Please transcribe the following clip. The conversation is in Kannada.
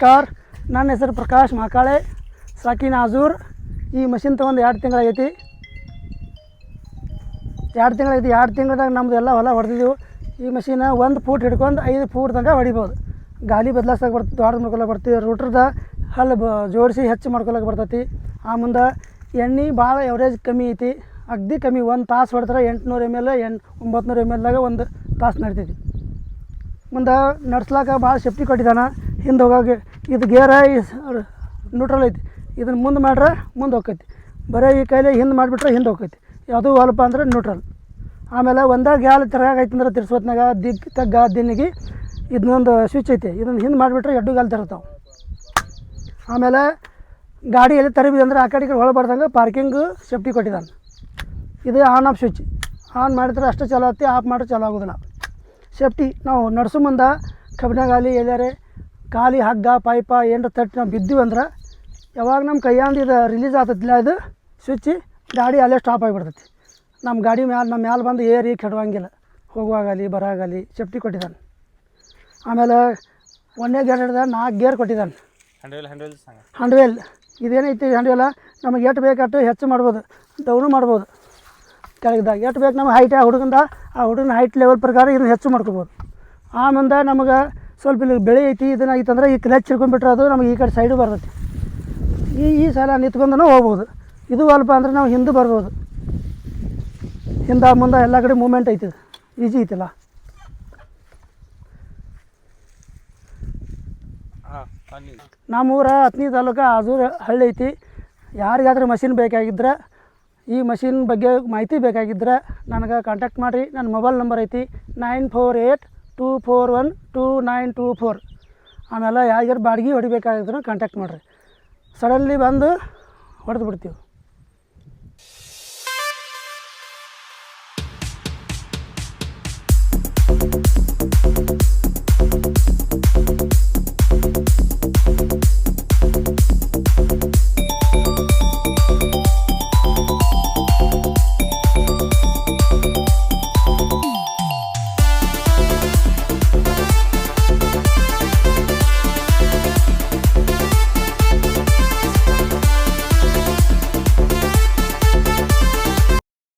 ನಮಸ್ಕಾರ, ನನ್ನ ಹೆಸರು ಪ್ರಕಾಶ್ ಮಾಕಾಳೆ, ಸಾಕಿನ ಆಜೂರ್. ಈ ಮಷಿನ್ ತೊಗೊಂಡು 2 ತಿಂಗಳಾಗೈತಿ. 2 ತಿಂಗಳದಾಗ ನಮ್ಮದು ಎಲ್ಲ ಹೊಲ ಹೊಡೆದಿದ್ದೆವು. ಈ ಮಷಿನ 1 ಫೂಟ್ ಹಿಡ್ಕೊಂಡು 5 ಫೂಟ್ ತನಕ ಹೊಡಿಬೋದು. ಗಾಲಿ ಬದಲಾಸಕ್ಕೆ ಬರ್ತದೆ, ದೊಡ್ಡ ಮಾಡ್ಕೊಳಕ್ಕೆ ಬರ್ತೀವಿ. ರೂಟ್ರದ ಹಲ್ಲು ಜೋಡಿಸಿ ಹೆಚ್ಚು ಮಾಡ್ಕೊಳಕ್ಕೆ ಬರ್ತೈತಿ. ಆ ಮುಂದೆ ಎಣ್ಣೆ ಭಾಳ ಎವರೇಜ್ ಕಮ್ಮಿ ಐತಿ, ಅಗ್ದಿ ಕಮ್ಮಿ. 1 ತಾಸು ಹೊಡೆದ್ರೆ 800 ml 900 ml 1 ತಾಸು ನಡಿತೈತಿ. ಮುಂದೆ ನಡ್ಸ್ಲಾಕ ಭಾಳ ಸೇಫ್ಟಿ ಕೊಟ್ಟಿದ್ದಾನೆ. ಹಿಂದೆ ಹೋಗೋಕೆ ಇದು ಗೇರ ನ್ಯೂಟ್ರಲ್ ಐತಿ. ಇದನ್ನು ಮುಂದೆ ಮಾಡ್ರೆ ಮುಂದೆ ಹೋಗ್ತೈತಿ, ಬರೀ ಈ ಕೈಲಿ ಹಿಂದೆ ಮಾಡಿಬಿಟ್ರೆ ಹಿಂದೆ ಹೋಗ್ತೈತಿ. ಯಾವುದೂ ಅಲ್ಪ ಅಂದ್ರೆ ನ್ಯೂಟ್ರಲ್. ಆಮೇಲೆ ಒಂದೇ ಗ್ಯಾಲ್ ತಿರ್ಗಾಗೈತಿ ಅಂದ್ರೆ ತಿರ್ಸೋತ್ನಾಗ ತಗ್ಗ ದಿನ್ನಿಗೆ ಇದನ್ನೊಂದು ಸ್ವಿಚ್ ಐತಿ. ಇದನ್ನು ಹಿಂದೆ ಮಾಡಿಬಿಟ್ರೆ 2 ಗಾಲಿ ತಿರ್ತಾವೆ. ಆಮೇಲೆ ಗಾಡಿ ಎಲ್ಲಿ ತರಿಬಿದೆ ಅಂದ್ರೆ ಆ ಕಡೆ ಈ ಕಡೆ ಹೊಳಬಾರ್ದಂಗೆ ಪಾರ್ಕಿಂಗು ಸೇಫ್ಟಿ ಕೊಟ್ಟಿದ್ದಾನೆ. ಇದು ಆನ್ ಆಫ್ ಸ್ವಿಚ್. ಆನ್ ಮಾಡಿದ್ರೆ ಅಷ್ಟೇ ಚಾಲು ಆಗುತ್ತೆ, ಆಫ್ ಮಾಡಿದ್ರೆ ಚಾಲು ಆಗೋದಿಲ್ಲ. ಸೇಫ್ಟಿ ನಾವು ನಡೆಸೋ ಮುಂದೆ ಕಬ್ಬಿಣಗಾಲಿ ಎಲ್ಲಾರೆ ಖಾಲಿ ಹಗ್ಗ ಪೈಪ ಏನರ ತಟ್ಟು ನಾವು ಬಿದ್ದೀವಿ ಅಂದ್ರೆ ಯಾವಾಗ ನಮ್ಮ ಕೈಯಿಂದ ಇದು ರಿಲೀಸ್ ಆಗ್ತೈತಿಲ್ಲ, ಇದು ಸ್ವಿಚ್ಚಿ ಗಾಡಿ ಅಲ್ಲೇ ಸ್ಟಾಪ್ ಆಗಿಬಿಡ್ತೈತಿ. ನಮ್ಮ ಗಾಡಿ ನಮ್ಮ ಮ್ಯಾಲೆ ಬಂದು ಏರಿ ಕೆಡುವಂಗಿಲ್ಲ. ಹೋಗುವಾಗಲಿ ಬರಾಗಲಿ ಸೇಫ್ಟಿ ಕೊಟ್ಟಿದ್ದಾನೆ. ಆಮೇಲೆ 1ನೇ ಗೇರ್ ಹಿಡ್ದ 4 ಗೇರ್ ಕೊಟ್ಟಿದ್ದಾನೆ. ಹ್ಯಾಂಡ್ವೇಲ್ ಇದೇನೈತಿ, ಹ್ಯಾಂಡ್ವೇಲ ನಮಗೆ ಎಷ್ಟು ಬೇಕಾಟು ಹೆಚ್ಚು ಮಾಡ್ಬೋದು, ಡೌನು ಮಾಡ್ಬೋದು. ಕೆಳಗಿದ್ದಾಗ ಎಷ್ಟು ಬೇಕು ನಮಗೆ ಹೈಟ್, ಆ ಹುಡುಗನ ಹೈಟ್ ಲೆವೆಲ್ ಪ್ರಕಾರ ಇದನ್ನು ಹೆಚ್ಚು ಮಾಡ್ಕೋಬೋದು. ಆಮೇಲೆ ನಮಗೆ ಸ್ವಲ್ಪ ಇಲ್ಲಿ ಬೆಳೆ ಐತಿ, ಇದನ್ನಾಗಿತ್ತಂದ್ರೆ ಈ ಕ್ಲಚ್ ಹಿಡ್ಕೊಂಡ್ಬಿಟ್ರೆ ಅದು ನಮಗೆ ಈ ಕಡೆ ಸೈಡು ಬರ್ತೈತಿ. ಈ ಸಲ ನಿಂತ್ಕೊಂಡೂ ಹೋಗ್ಬೋದು. ಇದು ಅಲ್ಪ ಅಂದ್ರೆ ನಾವು ಹಿಂದೆ ಬರ್ಬೋದು. ಹಿಂದೆ ಮುಂದೆ ಎಲ್ಲ ಕಡೆ ಮೂಮೆಂಟ್ ಐತಿ, ಈಜಿ ಐತಿಲ್ಲ. ನಮ್ಮೂರ ಹತ್ತನೇ ತಾಲೂಕು ಆಜೂರು ಹಳ್ಳಿ ಐತಿ. ಯಾರಿಗಾದ್ರೂ ಮಷಿನ್ ಬೇಕಾಗಿದ್ರೆ, ಈ ಮಷಿನ್ ಬಗ್ಗೆ ಮಾಹಿತಿ ಬೇಕಾಗಿದ್ದರೆ ನನಗೆ ಕಾಂಟ್ಯಾಕ್ಟ್ ಮಾಡಿರಿ. ನನ್ನ ಮೊಬೈಲ್ ನಂಬರ್ ಐತಿ 9482412924. ಆಮೇಲೆ ಯಾರಿಗಾರು ಬಾಡಿಗೆ ಹೊಡಿಬೇಕಾಗಿದ್ರು ಕಾಂಟ್ಯಾಕ್ಟ್ ಮಾಡಿರಿ. ಸಡನ್ಲಿ ಬಂದು ಹೊಡೆದು ಬಿಡ್ತೀವಿ.